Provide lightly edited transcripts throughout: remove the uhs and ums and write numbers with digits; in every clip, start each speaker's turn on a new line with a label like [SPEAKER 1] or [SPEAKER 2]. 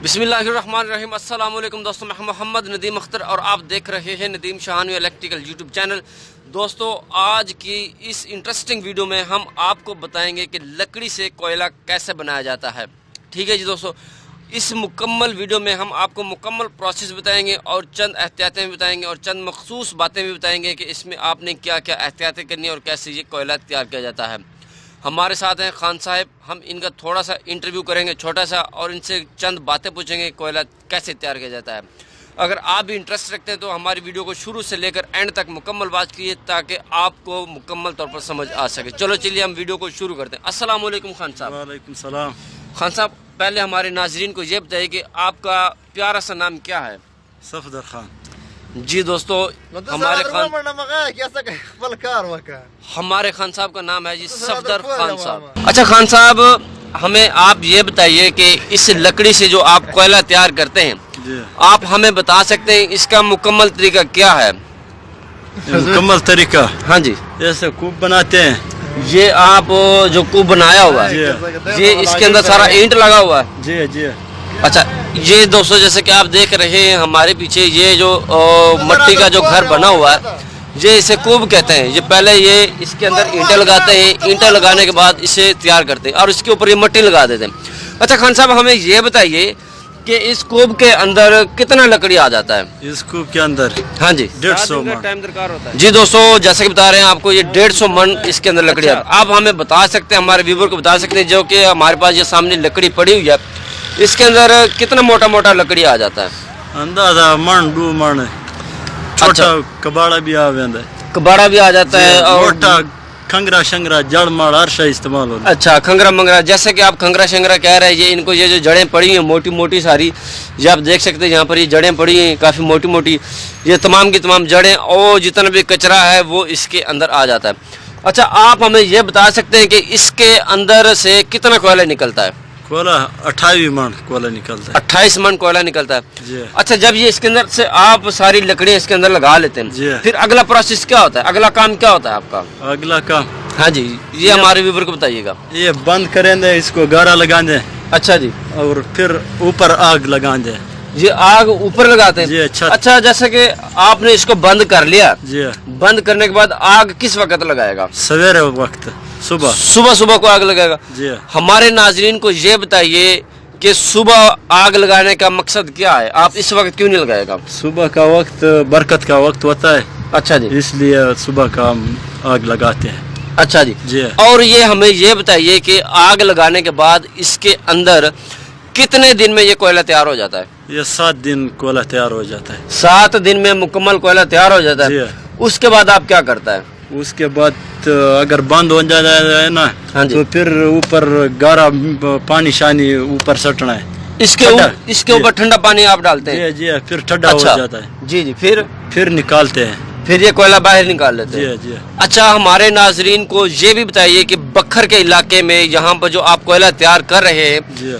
[SPEAKER 1] बिस्मिल्लाहिर्रहमानिर्रहीम। अस्सलाम वालेकुम दोस्तों, मैं मोहम्मद नदीम अख्तर और आप देख रहे हैं नदीम शाहानवी इलेक्ट्रिकल यूट्यूब चैनल। दोस्तों, आज की इस इंटरेस्टिंग वीडियो में हम आपको बताएंगे कि लकड़ी से कोयला कैसे बनाया जाता है। ठीक है जी दोस्तों, इस मुकम्मल वीडियो में हम आपको मुकम्मल प्रोसेस बताएंगे और चंद एहतियातें भी बताएंगे और चंद मखसूस बातें भी बताएंगे कि इसमें आपने क्या क्या एहतियातें करनी है और कैसे ये कोयला तैयार किया जाता है। हमारे साथ हैं खान साहब, हम इनका थोड़ा सा इंटरव्यू करेंगे छोटा सा और इनसे चंद बातें पूछेंगे कोयला कैसे तैयार किया जाता है। अगर आप भी इंटरेस्ट रखते हैं तो हमारी वीडियो को शुरू से लेकर एंड तक मुकम्मल बात कीजिए ताकि आपको मुकम्मल तौर पर समझ आ सके। चलो चलिए हम वीडियो को शुरू करते हैं। अस्सलाम वालेकुम खान साहब।
[SPEAKER 2] वालेकुम सलाम।
[SPEAKER 1] खान साहब, पहले हमारे नाजरीन को ये बताइए कि आपका प्यारा सा नाम क्या है?
[SPEAKER 2] सफदर खान।
[SPEAKER 1] जी दोस्तों, हमारे खान साहब का नाम है जी सफदर खान साहब। अच्छा खान साहब, हमें आप ये बताइए कि इस लकड़ी से जो आप कोयला तैयार करते हैं, आप हमें बता सकते हैं इसका मुकम्मल तरीका क्या है?
[SPEAKER 2] मुकम्मल तरीका?
[SPEAKER 1] हाँ जी।
[SPEAKER 2] जैसे कूब बनाते हैं,
[SPEAKER 1] ये आप जो कूब बनाया हुआ है, ये इसके अंदर सारा ईंट लगा हुआ है।
[SPEAKER 2] जी जी।
[SPEAKER 1] अच्छा, ये दोस्तों जैसे कि आप देख रहे हैं हमारे पीछे ये जो मट्टी का जो घर बना हुआ है, ये इसे कूब कहते हैं। ये पहले ये इसके अंदर ईंटें लगाते हैं, ईंटें लगाने के बाद इसे तैयार करते हैं और इसके ऊपर ये मट्टी लगा देते हैं। अच्छा खान साहब, हमें ये बताइए कि इस कूब के अंदर कितना लकड़ी आ जाता है?
[SPEAKER 2] इस कूब के अंदर?
[SPEAKER 1] हाँ जी,
[SPEAKER 2] 150 मन
[SPEAKER 1] टाइम दरकार होता है। जी दोस्तों, जैसे कि बता रहे हैं आपको, ये 150 मन इसके अंदर लकड़ी आता है। आप हमें बता सकते हैं, हमारे व्यूवर को बता सकते हैं, जो कि हमारे पास ये सामने लकड़ी पड़ी हुई है, इसके अंदर कितना मोटा मोटा लकड़ी आ जाता है?
[SPEAKER 2] अंदाजा मन 2 मन। छोटा कबाड़ा भी आ जाता है।
[SPEAKER 1] कबाड़ा भी आ जाता है और
[SPEAKER 2] मोटा खंगरा शंगरा जड़ माड़ हर शय इस्तेमाल होता है।
[SPEAKER 1] अच्छा, खंगरा मंगरा, जैसे कि आप खंगरा शंगरा कह रहे हैं, ये इनको ये जो जड़ें पड़ी हैं मोटी मोटी सारी, ये आप देख सकते हैं यहाँ पर ये जड़ें पड़ी हैं काफ़ी मोटी मोटी, ये तमाम की तमाम जड़ें और जितना भी कचरा है वो इसके अंदर आ जाता है। अच्छा, आप हमें ये बता सकते हैं कि इसके अंदर से कितना कोयला निकलता है?
[SPEAKER 2] कोयला 28 मन कोयला निकलता है।
[SPEAKER 1] 28 मन कोयला निकलता है
[SPEAKER 2] जी।
[SPEAKER 1] अच्छा, जब ये इसके अंदर से आप सारी लकड़ियाँ इसके अंदर लगा लेते हैं,
[SPEAKER 2] जी,
[SPEAKER 1] फिर अगला प्रोसेस क्या होता है? अगला काम क्या होता है आपका?
[SPEAKER 2] अगला काम?
[SPEAKER 1] हाँ जी, ये हमारे व्यूवर को बताइएगा।
[SPEAKER 2] ये बंद करेंगे, इसको गारा लगा दे।
[SPEAKER 1] अच्छा जी।
[SPEAKER 2] और फिर ऊपर आग लगा दे।
[SPEAKER 1] ये आग ऊपर लगाते हैं?
[SPEAKER 2] जी।
[SPEAKER 1] अच्छा, जैसे कि आपने इसको बंद कर लिया,
[SPEAKER 2] जी,
[SPEAKER 1] बंद करने के बाद आग किस वक्त लगाएगा?
[SPEAKER 2] सवेरे वक्त, सुबह
[SPEAKER 1] सुबह को आग लगाएगा।
[SPEAKER 2] जी।
[SPEAKER 1] हमारे नाजरीन को ये बताइए कि सुबह आग लगाने का मकसद क्या है? आप इस वक्त क्यों नहीं लगाएगा?
[SPEAKER 2] सुबह का वक्त बरकत का वक्त होता है।
[SPEAKER 1] अच्छा जी,
[SPEAKER 2] इसलिए सुबह का आग लगाते हैं।
[SPEAKER 1] अच्छा जी।
[SPEAKER 2] जी।
[SPEAKER 1] और ये हमें ये बताइए कि आग लगाने के बाद इसके अंदर कितने दिन में ये कोयला तैयार हो जाता है?
[SPEAKER 2] ये 7 दिन कोयला तैयार हो जाता है।
[SPEAKER 1] 7 दिन में मुकम्मल कोयला तैयार हो जाता है।
[SPEAKER 2] जी।
[SPEAKER 1] उसके बाद आप क्या करता है?
[SPEAKER 2] उसके बाद अगर बंद हो जाए ना,
[SPEAKER 1] हाँ जी,
[SPEAKER 2] तो फिर ऊपर गारा पानी शानी ऊपर सटना है।
[SPEAKER 1] इसके ऊपर ठंडा पानी आप डालते हैं?
[SPEAKER 2] जी जी, फिर ठंडा
[SPEAKER 1] अच्छा
[SPEAKER 2] हो जाता है।
[SPEAKER 1] जी जी। फिर
[SPEAKER 2] निकालते हैं,
[SPEAKER 1] फिर ये कोयला बाहर निकाल लेते हैं?
[SPEAKER 2] जी जी।
[SPEAKER 1] अच्छा, हमारे नाजरीन को ये भी बताइए कि बखर के इलाके में यहाँ पर जो आप कोयला तैयार कर रहे हैं,
[SPEAKER 2] जी,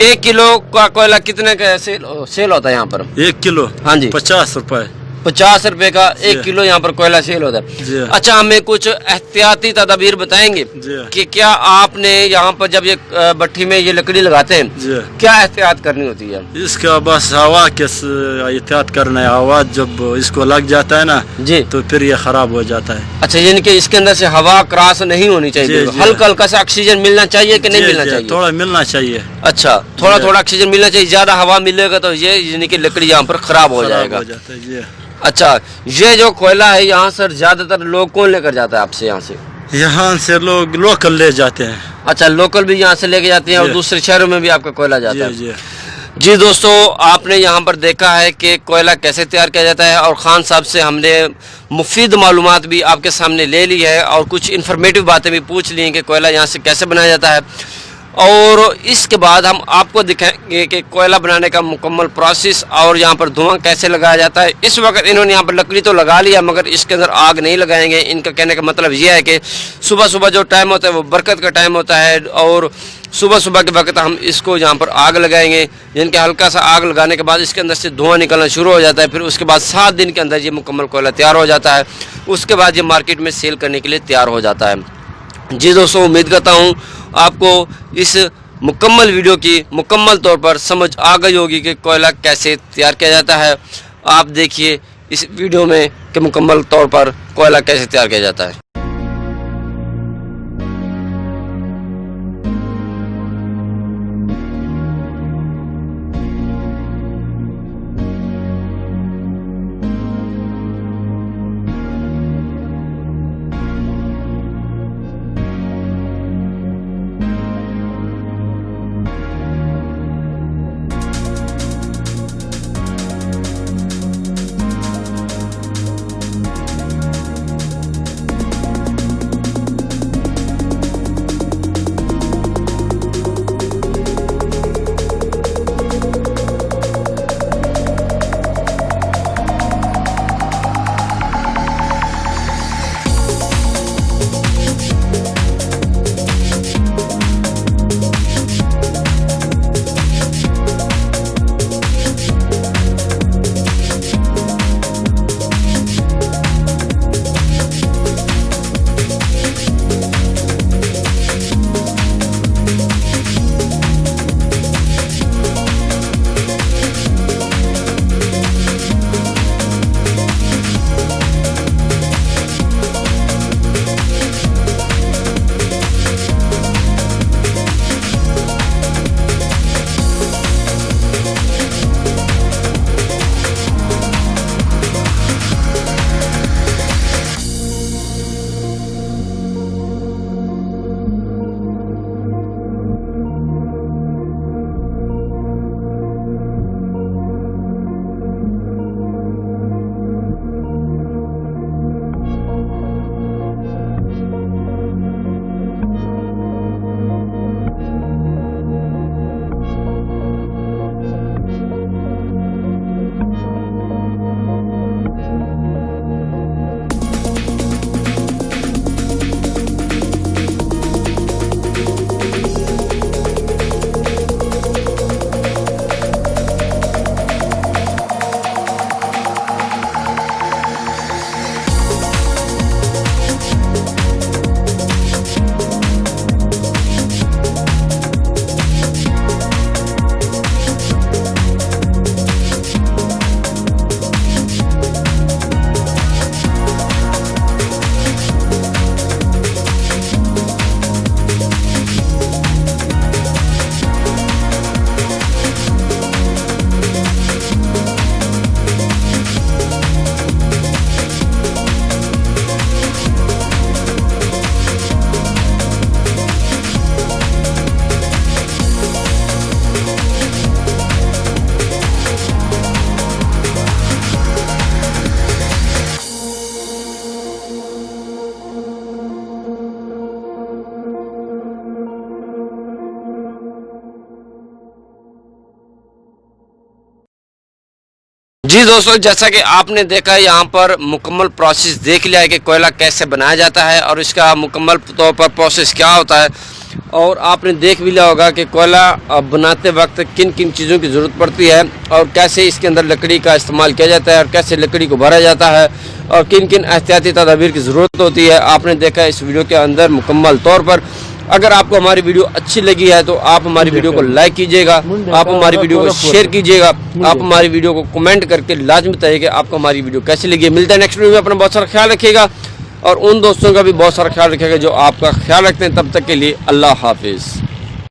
[SPEAKER 1] 1 किलो का कोयला कितने का सेल होता है यहाँ पर?
[SPEAKER 2] 1 किलो?
[SPEAKER 1] हाँ जी,
[SPEAKER 2] 50 रुपए।
[SPEAKER 1] 50 रुपए का 1 किलो यहाँ पर कोयला सेल होता है। अच्छा, हमें कुछ एहतियाती तदाबीर बताएंगे कि क्या आपने यहाँ पर जब ये भट्टी में ये लकड़ी लगाते हैं, क्या एहतियात करनी होती है?
[SPEAKER 2] इसका बस हवा के एहतियात करना है। हवा जब इसको लग जाता है ना जी, तो फिर ये खराब हो जाता है।
[SPEAKER 1] अच्छा, यानी कि इसके अंदर से हवा क्रॉस नहीं होनी चाहिए, हल्का हल्का सा ऑक्सीजन मिलना चाहिए कि नहीं मिलना चाहिए?
[SPEAKER 2] थोड़ा मिलना चाहिए। अच्छा,
[SPEAKER 1] थोड़ा थोड़ा ऑक्सीजन मिलना चाहिए। ज्यादा हवा मिलेगा तो ये यानी कि लकड़ी यहाँ पर खराब हो जाएगा। अच्छा, ये जो कोयला है यहाँ सर ज्यादातर लोग कौन लेकर जाता है आपसे यहाँ से?
[SPEAKER 2] यहाँ से लोग लोकल ले जाते हैं।
[SPEAKER 1] अच्छा, लोकल भी यहाँ से लेके जाते हैं और दूसरे शहरों में भी आपका कोयला जाता है?
[SPEAKER 2] जी।
[SPEAKER 1] जी दोस्तों, आपने यहाँ पर देखा है कि कोयला कैसे तैयार किया जाता है और खान साहब से हमने मुफीद मालूमात भी आपके सामने ले ली है और कुछ इन्फॉर्मेटिव बातें भी पूछ ली हैं कि कोयला यहाँ से कैसे बनाया जाता है। और इसके बाद हम आपको दिखाएंगे कि कोयला बनाने का मुकम्मल प्रोसेस और यहाँ पर धुआं कैसे लगाया जाता है। इस वक्त इन्होंने यहाँ पर लकड़ी तो लगा लिया मगर इसके अंदर आग नहीं लगाएंगे। इनका कहने का मतलब यह है कि सुबह सुबह जो टाइम होता है वो बरकत का टाइम होता है और सुबह सुबह के वक्त हम इसको यहाँ पर आग लगाएंगे, जिनके हल्का सा आग लगाने के बाद इसके अंदर से धुआं निकलना शुरू हो जाता है। फिर उसके बाद 7 दिन के अंदर ये मुकम्मल कोयला तैयार हो जाता है। उसके बाद ये मार्केट में सेल करने के लिए तैयार हो जाता है। जी दोस्तों, उम्मीद करता हूँ आपको इस مکمل ویڈیو کی مکمل طور پر سمجھ آ گئی ہوگی کہ کوئلہ کیسے تیار کیا جاتا ہے. آپ دیکھیے اس ویڈیو میں کہ مکمل طور پر کوئلہ کیسے تیار کیا جاتا ہے. جی دوستو، جیسا کہ آپ نے دیکھا یہاں پر مکمل پروسیس دیکھ لیا ہے کہ کوئلہ کیسے بنایا جاتا ہے اور اس کا مکمل طور پر پروسیس کیا ہوتا ہے، اور آپ نے دیکھ بھی لیا ہوگا کہ کوئلہ بناتے وقت کن کن چیزوں کی ضرورت پڑتی ہے اور کیسے اس کے اندر لکڑی کا استعمال کیا جاتا ہے اور کیسے لکڑی کو بھرا جاتا ہے اور کن کن احتیاطی تدابیر کی ضرورت ہوتی ہے. آپ نے دیکھا اس ویڈیو کے اندر مکمل طور پر. اگر آپ کو ہماری ویڈیو اچھی لگی ہے تو آپ ہماری ویڈیو کو لائک کیجئے گا، آپ ہماری ویڈیو کو شیئر کیجئے گا، آپ ہماری ویڈیو کو کمنٹ کر کے لازمی بتائیے کہ آپ کو ہماری ویڈیو کیسی لگی ہے. ملتا ہے نیکسٹ ویڈیو میں. اپنا بہت سارا خیال رکھیے گا اور ان دوستوں کا بھی بہت سارا خیال رکھیے گا جو آپ کا خیال رکھتے ہیں. تب تک کے لیے اللہ حافظ.